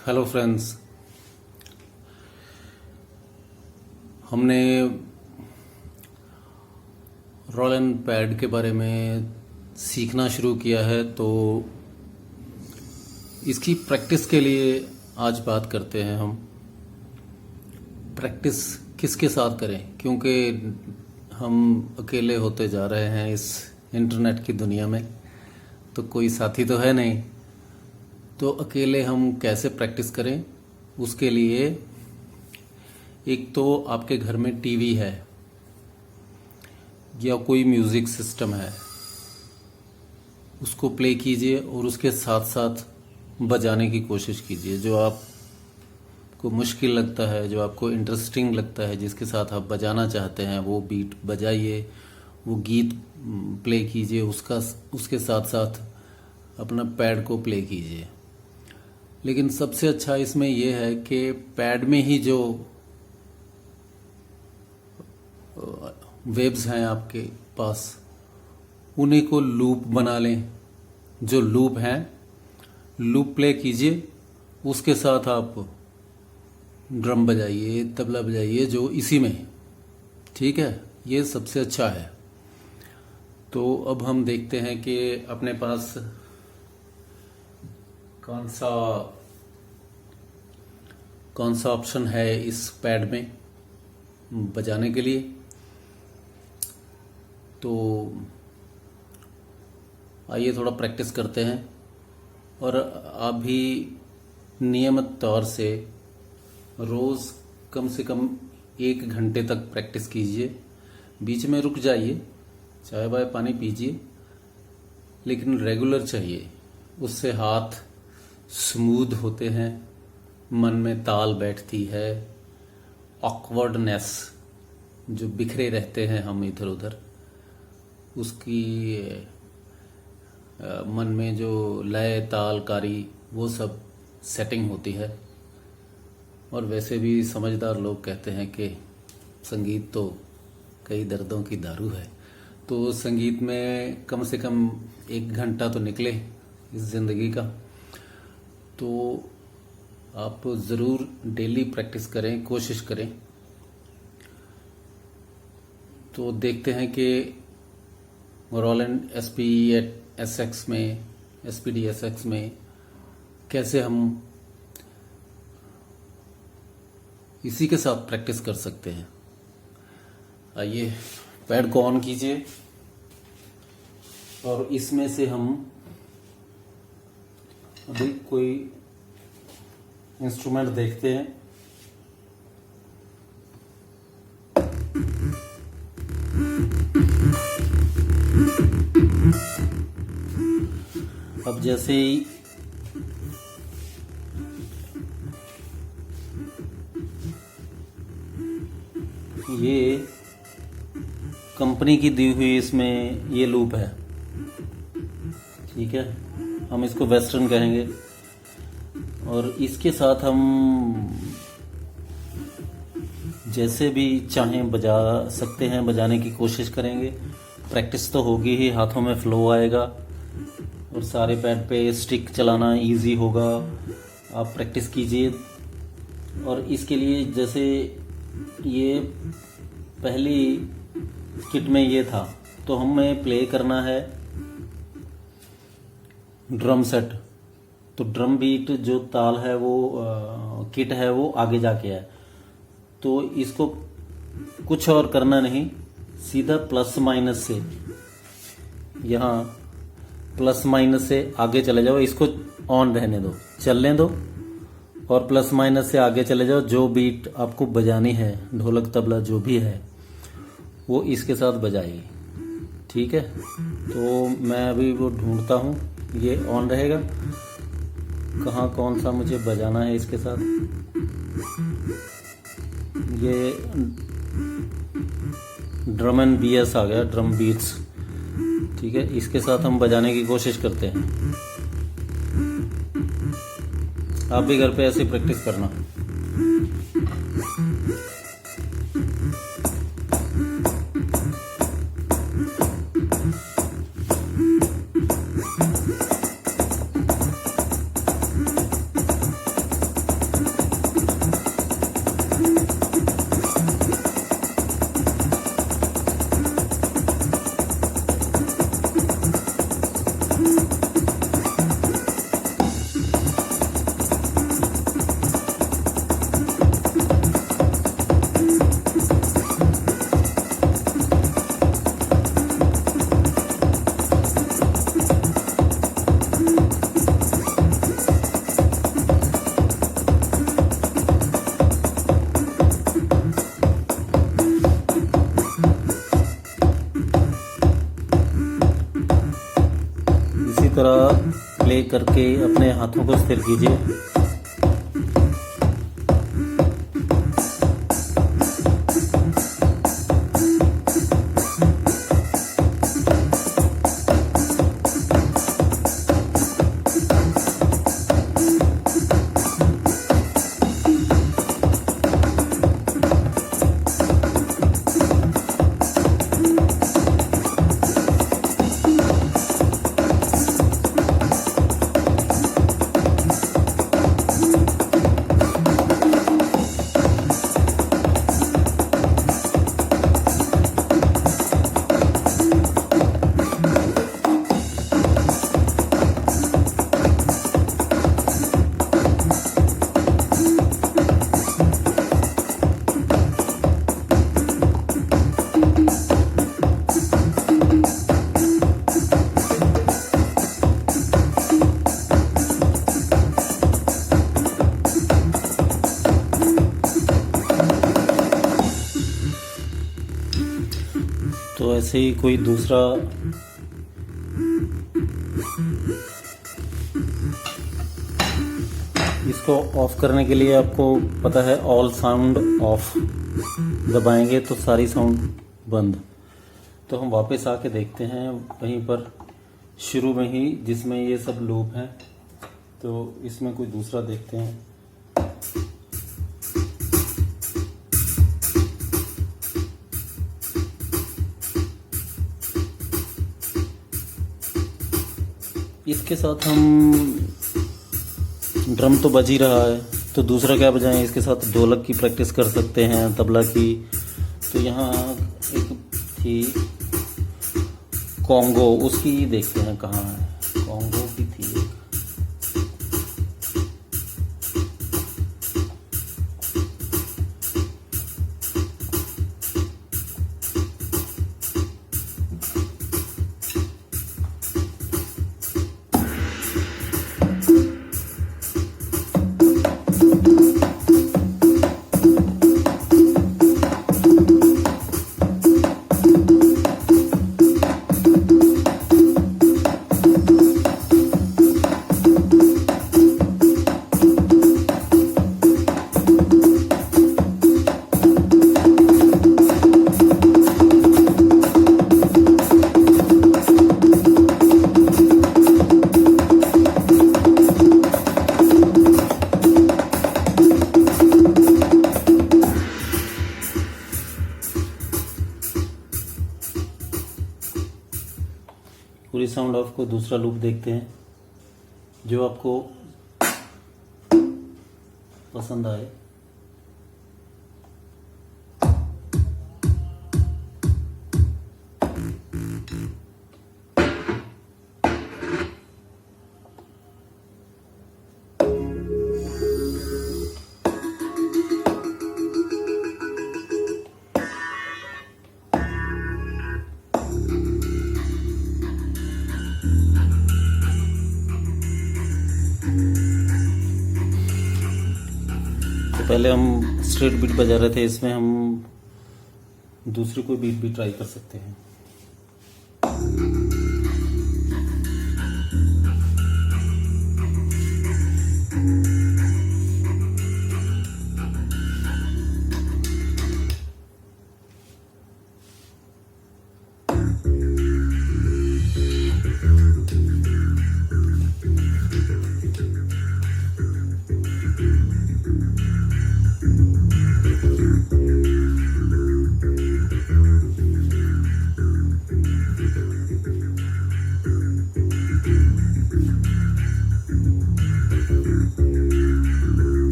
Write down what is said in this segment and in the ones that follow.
Hello friends. हमने role and pad के बारे में सीखना शुरू किया है, तो इसकी प्रैक्टिस के लिए आज बात करते हैं। हम प्रैक्टिस किसके साथ करें, क्योंकि हम अकेले होते जा रहे हैं इस इंटरनेट की दुनिया में, तो कोई साथी तो है नहीं। तो अकेले हम कैसे प्रैक्टिस करें, उसके लिए एक तो आपके घर में टीवी है या कोई म्यूज़िक सिस्टम है, उसको प्ले कीजिए और उसके साथ साथ बजाने की कोशिश कीजिए। जो आपको मुश्किल लगता है, जो आपको इंटरेस्टिंग लगता है, जिसके साथ आप बजाना चाहते हैं, वो बीट बजाइए, वो गीत प्ले कीजिए, उसके साथ साथ अपना पैड को प्ले कीजिए। लेकिन सबसे अच्छा इसमें यह है कि पैड में ही जो वेव्स हैं आपके पास, उन्हीं को लूप बना लें। जो लूप हैं, लूप प्ले कीजिए, उसके साथ आप ड्रम बजाइए, तबला बजाइए, जो इसी में। ठीक है, ये सबसे अच्छा है। तो अब हम देखते हैं कि अपने पास कौन सा ऑप्शन है इस पैड में बजाने के लिए। तो आइए थोड़ा प्रैक्टिस करते हैं, और आप भी नियमित तौर से रोज़ कम से कम 1 घंटे तक प्रैक्टिस कीजिए। बीच में रुक जाइए, चाय बाय पानी पीजिए, लेकिन रेगुलर चाहिए। उससे हाथ स्मूथ होते हैं, मन में ताल बैठती है, ऑकवर्डनेस जो बिखरे रहते हैं हम इधर उधर, उसकी मन में जो लय तालकारी, वो सब सेटिंग होती है। और वैसे भी समझदार लोग कहते हैं कि संगीत तो कई दर्दों की दारू है। तो संगीत में कम से कम 1 घंटा तो निकले इस ज़िंदगी का। तो आप ज़रूर डेली प्रैक्टिस करें, कोशिश करें। तो देखते हैं कि रोलैंड SPDSX में कैसे हम इसी के साथ प्रैक्टिस कर सकते हैं। आइए पैड को ऑन कीजिए, और इसमें से हम अभी कोई इंस्ट्रूमेंट देखते हैं। अब जैसे ही ये कंपनी की दी हुई इसमें ये लूप है, ठीक है, हम इसको वेस्टर्न कहेंगे, और इसके साथ हम जैसे भी चाहें बजा सकते हैं, बजाने की कोशिश करेंगे। प्रैक्टिस तो होगी ही, हाथों में फ्लो आएगा और सारे पैड पे स्टिक चलाना इजी होगा। आप प्रैक्टिस कीजिए। और इसके लिए जैसे ये पहली किट में ये था, तो हमें प्ले करना है ड्रम सेट। तो ड्रम बीट जो ताल है, वो किट है, वो आगे जाके है। तो इसको कुछ और करना नहीं, सीधा प्लस माइनस से, यहाँ प्लस माइनस से आगे चले जाओ। इसको ऑन रहने दो, चलने दो, और प्लस माइनस से आगे चले जाओ। जो बीट आपको बजानी है, ढोलक तबला जो भी है, वो इसके साथ बजाइए। ठीक है, तो मैं अभी वो ढूंढता हूँ, ये ऑन रहेगा। कहाँ कौन सा मुझे बजाना है इसके साथ। ये ड्रम एंड BS आ गया, ड्रम बीट्स। ठीक है, इसके साथ हम बजाने की कोशिश करते हैं। आप भी घर पे ऐसे प्रैक्टिस करना। करके अपने हाथों को स्थिर कीजिए। तो ऐसे ही कोई दूसरा इसको ऑफ करने के लिए आपको पता है ऑल साउंड ऑफ दबाएंगे तो सारी साउंड बंद। तो हम वापस आके देखते हैं वहीं पर शुरू में ही जिसमें ये सब लूप हैं, तो इसमें कोई दूसरा देखते हैं। इसके साथ हम ड्रम तो बज ही रहा है, तो दूसरा क्या बजाएं, इसके साथ ढोलक की प्रैक्टिस कर सकते हैं, तबला की। तो यहाँ एक थी कॉन्गो, उसकी देखते हैं कहाँ है। कॉन्गो की थी एक। पूरी साउंड ऑफ को दूसरा लूप देखते हैं जो आपको पसंद आए। पहले हम स्ट्रेट बीट बजा रहे थे, इसमें हम दूसरी कोई बीट भी ट्राई कर सकते हैं।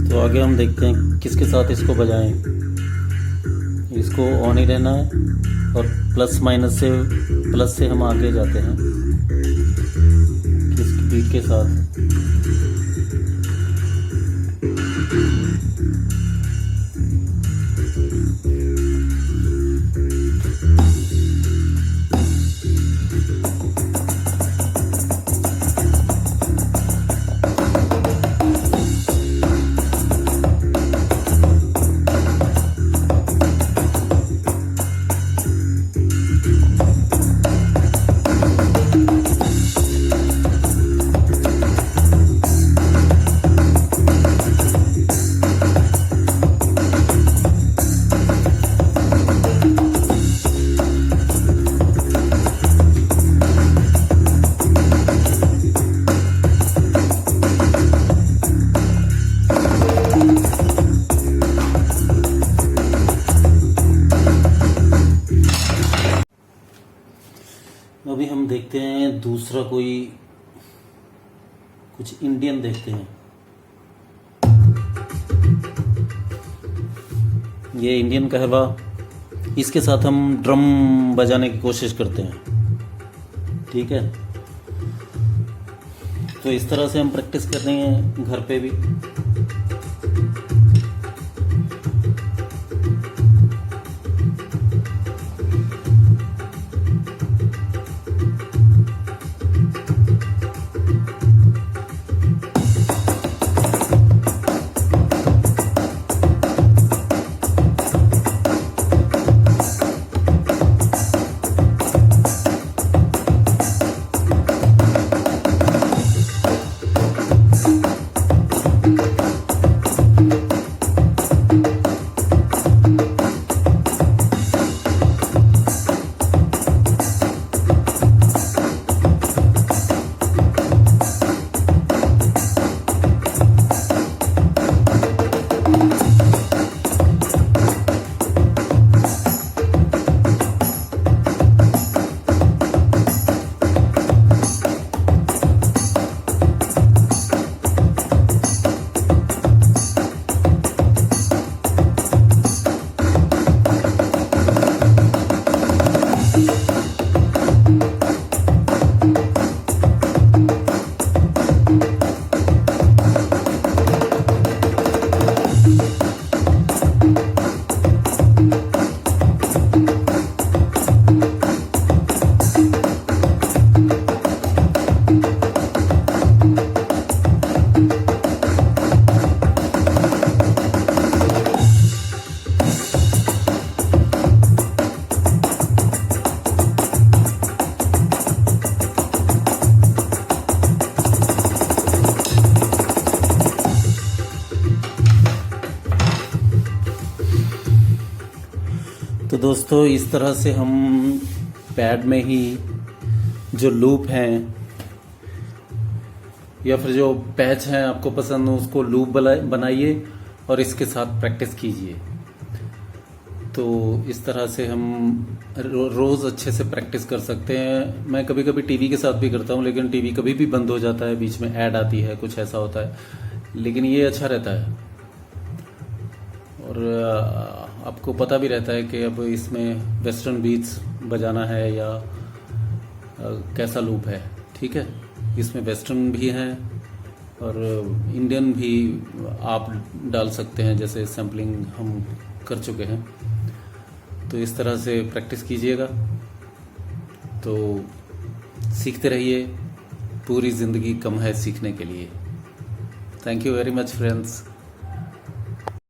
तो आगे हम देखते हैं किसके साथ इसको बजाएं। इसको ऑन ही रहना है और प्लस से हम आगे जाते हैं किस बीट के साथ। दूसरा कोई कुछ इंडियन देखते हैं। ये इंडियन कहवा, इसके साथ हम ड्रम बजाने की कोशिश करते हैं। ठीक है, तो इस तरह से हम प्रैक्टिस कर रहे हैं घर पे भी। तो दोस्तों, इस तरह से हम पैड में ही जो लूप हैं या फिर जो पैच हैं आपको पसंद हो, उसको लूप बनाइए और इसके साथ प्रैक्टिस कीजिए। तो इस तरह से हम रोज़ अच्छे से प्रैक्टिस कर सकते हैं। मैं कभी कभी टीवी के साथ भी करता हूँ, लेकिन टीवी कभी भी बंद हो जाता है, बीच में ऐड आती है, कुछ ऐसा होता है, लेकिन ये अच्छा रहता है। और आपको पता भी रहता है कि अब इसमें वेस्टर्न बीट्स बजाना है या कैसा लूप है। ठीक है, इसमें वेस्टर्न भी हैं और इंडियन भी आप डाल सकते हैं, जैसे सैम्पलिंग हम कर चुके हैं। तो इस तरह से प्रैक्टिस कीजिएगा तो सीखते रहिए। पूरी ज़िंदगी कम है सीखने के लिए। Thank you very much friends.